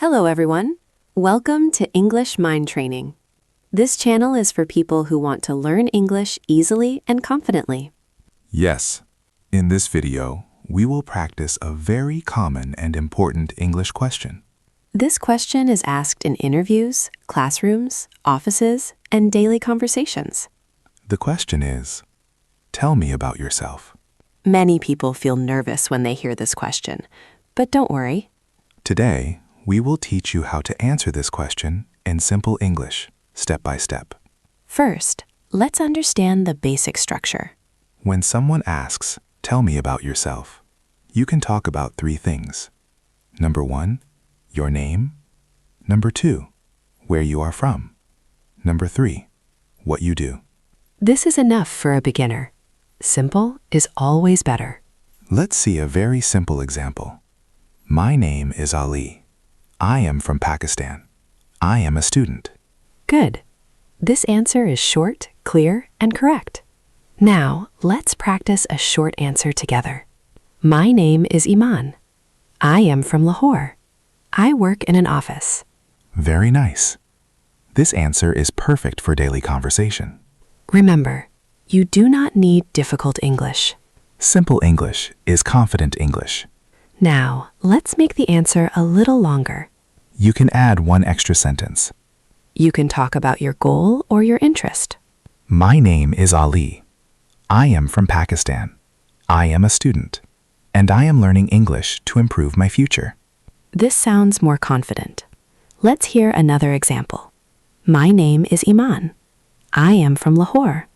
Hello, everyone. Welcome to English Mind Training. This channel is for people who want to learn English easily and confidently. Yes, in this video, we will practice a very common and important English question. This question is asked in interviews, classrooms, offices, and daily conversations. The question is, tell me about yourself. Many people feel nervous when they hear this question, but don't worry. Today, we will teach you how to answer this question in simple English, step by step. First, let's understand the basic structure. When someone asks, tell me about yourself, you can talk about three things. Number 1, your name. Number 2, where you are from. Number 3, what you do. This is enough for a beginner. Simple is always better. Let's see a very simple example. My name is Ali. I am from Pakistan. I am a student. Good. This answer is short, clear, and correct. Now, let's practice a short answer together. My name is Iman. I am from Lahore. I work in an office. Very nice. This answer is perfect for daily conversation. Remember, you do not need difficult English. Simple English is confident English. Now, let's make the answer a little longer. You can add one extra sentence. You can talk about your goal or your interest. My name is Ali. I am from Pakistan. I am a student. And I am learning English to improve my future. This sounds more confident. Let's hear another example. My name is Iman. I am from Lahore.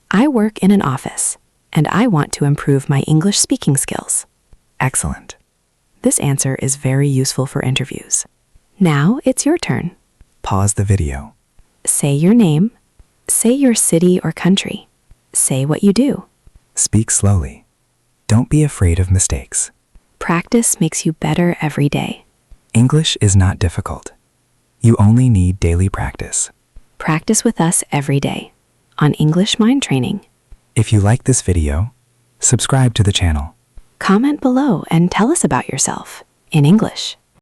I work in an office, and I want to improve my English speaking skills. Excellent. This answer is very useful for interviews. Now it's your turn. Pause the video. Say your name. Say your city or country. Say what you do. Speak slowly. Don't be afraid of mistakes. Practice makes you better every day. English is not difficult. You only need daily practice. Practice with us every day on English Mind Training. If you like this video, subscribe to the channel. Comment below and tell us about yourself in English.